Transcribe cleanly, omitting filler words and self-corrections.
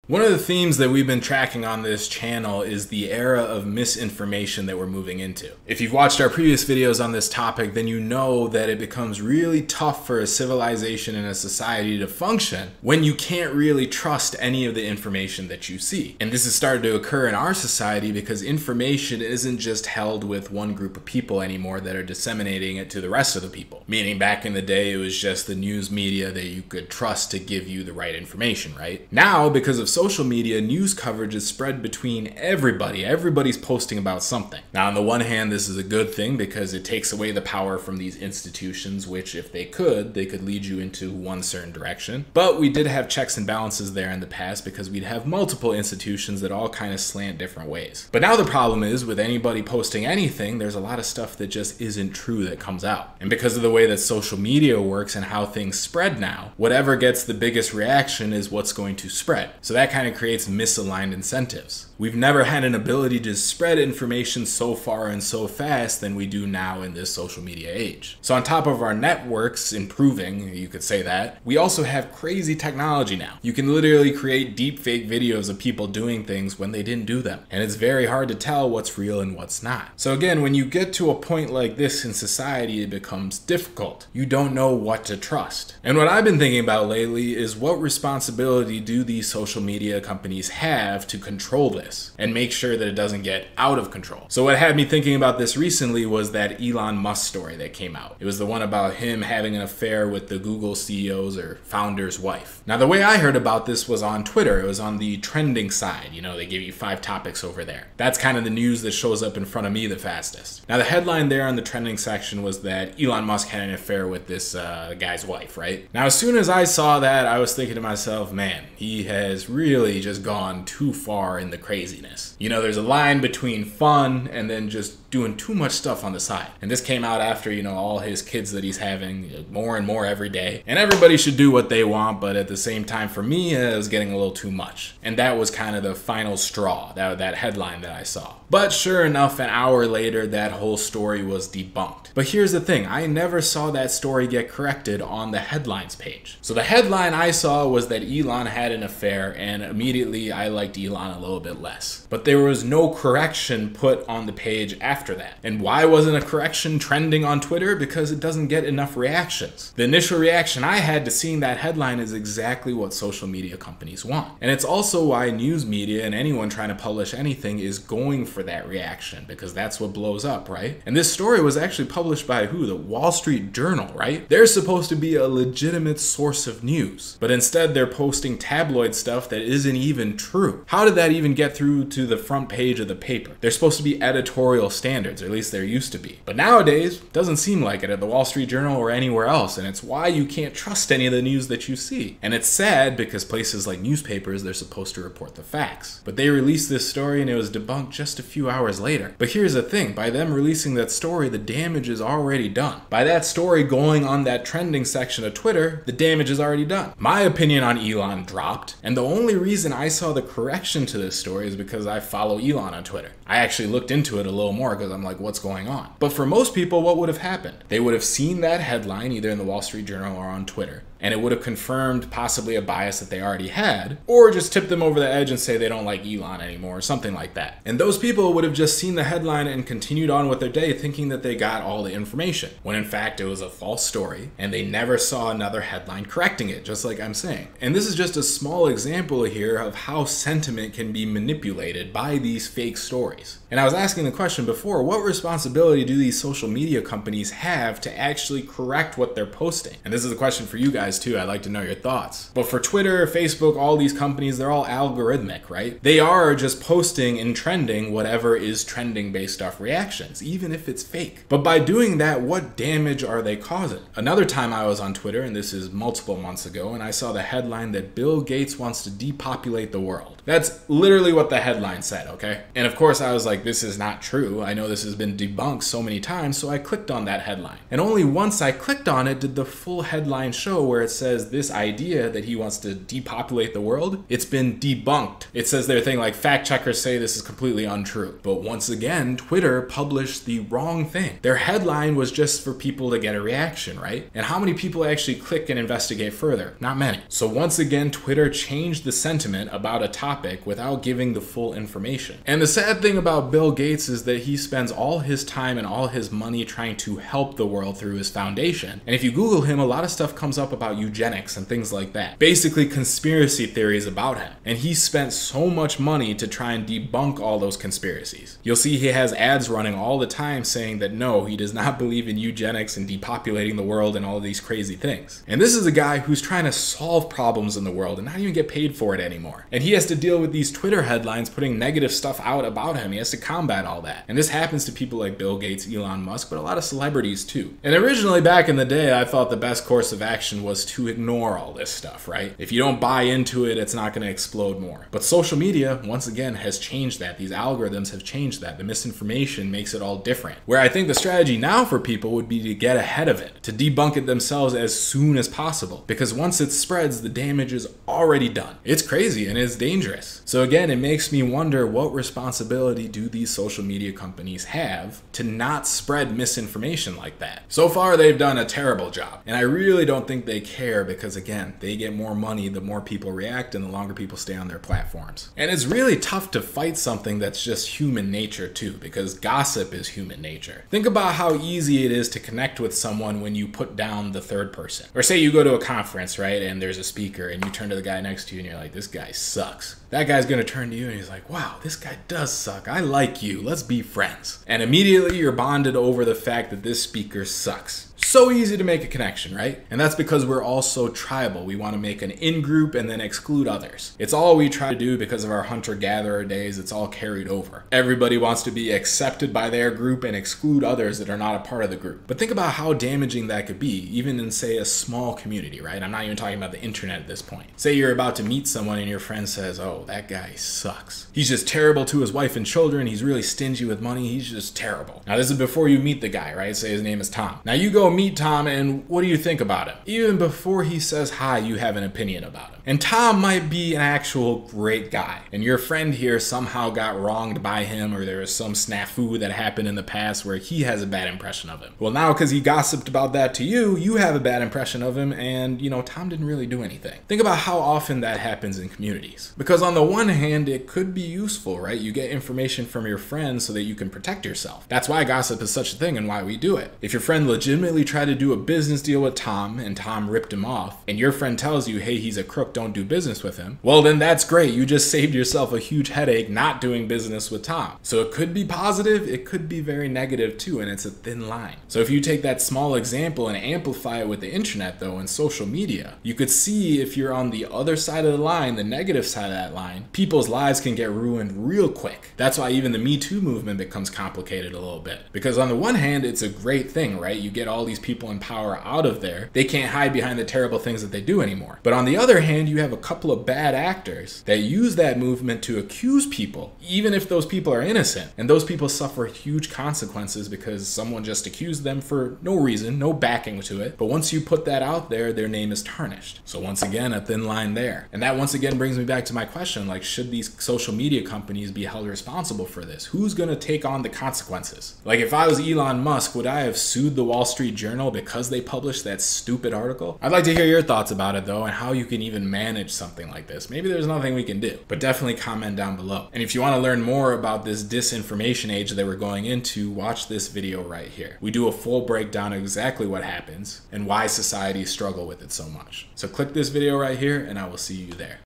One of the themes that we've been tracking on this channel is the era of misinformation that we're moving into. If you've watched our previous videos on this topic, then you know that it becomes really tough for a civilization and a society to function when you can't really trust any of the information that you see. And this has started to occur in our society because information isn't just held with one group of people anymore that are disseminating it to the rest of the people. Meaning back in the day, it was just the news media that you could trust to give you the right information, right? Now, because of social media, news coverage is spread between everybody. Everybody's posting about something. Now, on the one hand, this is a good thing because it takes away the power from these institutions, which if they could lead you into one certain direction. But we did have checks and balances there in the past because we'd have multiple institutions that all kind of slant different ways. But now the problem is with anybody posting anything, there's a lot of stuff that just isn't true that comes out. And because of the way that social media works and how things spread now, whatever gets the biggest reaction is what's going to spread. So that kind of creates misaligned incentives. We've never had an ability to spread information so far and so fast than we do now in this social media age. So on top of our networks improving, you could say that, we also have crazy technology now. You can literally create deep fake videos of people doing things when they didn't do them. And it's very hard to tell what's real and what's not. So again, when you get to a point like this in society, it becomes difficult. You don't know what to trust. And what I've been thinking about lately is what responsibility do these social media companies have to control this and make sure that it doesn't get out of control. So what had me thinking about this recently was that Elon Musk story that came out. It was the one about him having an affair with the Google CEO's or founder's wife. Now, the way I heard about this was on Twitter. It was on the trending side. You know, they give you 5 topics over there. That's kind of the news that shows up in front of me the fastest. Now, the headline there on the trending section was that Elon Musk had an affair with this guy's wife, right? Now, as soon as I saw that, I was thinking to myself, man, he has really just gone too far in the craziness. You know, there's a line between fun and then just doing too much stuff on the side. And this came out after, you know, all his kids that he's having more and more every day. And everybody should do what they want, but at the same time, for me, it was getting a little too much. And that was kind of the final straw, that headline that I saw. But sure enough, an hour later, that whole story was debunked. But here's the thing, I never saw that story get corrected on the headlines page. So the headline I saw was that Elon had an affair, and immediately I liked Elon a little bit less. But there was no correction put on the page after that. And why wasn't a correction trending on Twitter? Because it doesn't get enough reactions. The initial reaction I had to seeing that headline is exactly what social media companies want. And it's also why news media and anyone trying to publish anything is going for that reaction, because that's what blows up, right? And this story was actually published by who? The Wall Street Journal, right? They're supposed to be a legitimate source of news, but instead they're posting tabloid stuff that isn't even true. How did that even get through to the front page of the paper? They're supposed to be editorial standards, or at least there used to be. But nowadays, it doesn't seem like it at the Wall Street Journal or anywhere else, and it's why you can't trust any of the news that you see. And it's sad because places like newspapers, they're supposed to report the facts. But they released this story and it was debunked just a few hours later. But here's the thing, by them releasing that story, the damage is already done. By that story going on that trending section of Twitter, the damage is already done. My opinion on Elon dropped, and the only reason I saw the correction to this story is because I follow Elon on Twitter. I actually looked into it a little more because I'm like, what's going on? But for most people, what would have happened? They would have seen that headline either in the Wall Street Journal or on Twitter, and it would have confirmed possibly a bias that they already had, or just tipped them over the edge and say they don't like Elon anymore, or something like that. And those people would have just seen the headline and continued on with their day thinking that they got all the information, when in fact it was a false story, and they never saw another headline correcting it, just like I'm saying. And this is just a small example here of how sentiment can be manipulated by these fake stories. And I was asking the question before, what responsibility do these social media companies have to actually correct what they're posting? And this is a question for you guys too. I'd like to know your thoughts. But for Twitter, Facebook, all these companies, they're all algorithmic, right? They are just posting and trending whatever is trending based off reactions, even if it's fake. But by doing that, what damage are they causing? Another time I was on Twitter, and this is multiple months ago, and I saw the headline that Bill Gates wants to depopulate the world. That's literally what the headline said, okay? And of course I was like, this is not true. I know this has been debunked so many times, so I clicked on that headline. And only once I clicked on it did the full headline show where where it says this idea that he wants to depopulate the world, it's been debunked. It says their thing like fact checkers say this is completely untrue. But once again, Twitter published the wrong thing. Their headline was just for people to get a reaction, right? And how many people actually click and investigate further? Not many. So once again, Twitter changed the sentiment about a topic without giving the full information. And the sad thing about Bill Gates is that he spends all his time and all his money trying to help the world through his foundation. And if you Google him, a lot of stuff comes up about eugenics and things like that. Basically conspiracy theories about him. And he spent so much money to try and debunk all those conspiracies. You'll see he has ads running all the time saying that no, he does not believe in eugenics and depopulating the world and all of these crazy things. And this is a guy who's trying to solve problems in the world and not even get paid for it anymore. And he has to deal with these Twitter headlines putting negative stuff out about him. He has to combat all that. And this happens to people like Bill Gates, Elon Musk, but a lot of celebrities too. And originally back in the day, I thought the best course of action was to ignore all this stuff, right? If you don't buy into it, it's not going to explode more. But social media, once again, has changed that. These algorithms have changed that. The misinformation makes it all different. Where I think the strategy now for people would be to get ahead of it, to debunk it themselves as soon as possible. Because once it spreads, the damage is already done. It's crazy and it's dangerous. So again, it makes me wonder, what responsibility do these social media companies have to not spread misinformation like that? So far, they've done a terrible job. And I really don't think they care because, again, they get more money the more people react and the longer people stay on their platforms. And it's really tough to fight something that's just human nature too, because gossip is human nature. Think about how easy it is to connect with someone when you put down the third person. Or say you go to a conference, right, and there's a speaker and you turn to the guy next to you and you're like, this guy sucks. That guy's gonna turn to you and he's like, wow, this guy does suck. I like you. Let's be friends. And immediately you're bonded over the fact that this speaker sucks. So easy to make a connection, right? And that's because we're all so tribal. We want to make an in-group and then exclude others. It's all we try to do because of our hunter-gatherer days. It's all carried over. Everybody wants to be accepted by their group and exclude others that are not a part of the group. But think about how damaging that could be, even in, say, a small community, right? I'm not even talking about the internet at this point. Say you're about to meet someone and your friend says, oh, that guy sucks. He's just terrible to his wife and children. He's really stingy with money. He's just terrible. Now, this is before you meet the guy, right? Say his name is Tom. Now, you go meet Tom and what do you think about him? Even before he says hi, you have an opinion about him. And Tom might be an actual great guy. And your friend here somehow got wronged by him, or there was some snafu that happened in the past where he has a bad impression of him. Well, now because he gossiped about that to you, you have a bad impression of him and, you know, Tom didn't really do anything. Think about how often that happens in communities. Because on the one hand, it could be useful, right? You get information from your friends so that you can protect yourself. That's why gossip is such a thing and why we do it. If your friend legitimately tried to do a business deal with Tom and Tom ripped him off, and your friend tells you, hey, he's a crook, don't do business with him, well, then that's great. You just saved yourself a huge headache not doing business with Tom. So it could be positive, it could be very negative too, and it's a thin line. So if you take that small example and amplify it with the internet though and social media, you could see if you're on the other side of the line, the negative side of that line, people's lives can get ruined real quick. That's why even the Me Too movement becomes complicated a little bit. Because on the one hand, it's a great thing, right? You get all these people in power out of there. They can't hide behind the terrible things that they do anymore. But on the other hand, you have a couple of bad actors that use that movement to accuse people, even if those people are innocent. And those people suffer huge consequences because someone just accused them for no reason, no backing to it. But once you put that out there, their name is tarnished. So once again, a thin line there. And that once again brings me back to my question, like, should these social media companies be held responsible for this? Who's gonna take on the consequences? Like, if I was Elon Musk, would I have sued the Wall Street Journal because they published that stupid article? I'd like to hear your thoughts about it though, and how you can even manage something like this. Maybe there's nothing we can do, but definitely comment down below. And if you want to learn more about this disinformation age that we're going into, watch this video right here. We do a full breakdown of exactly what happens and why societies struggle with it so much. So click this video right here and I will see you there.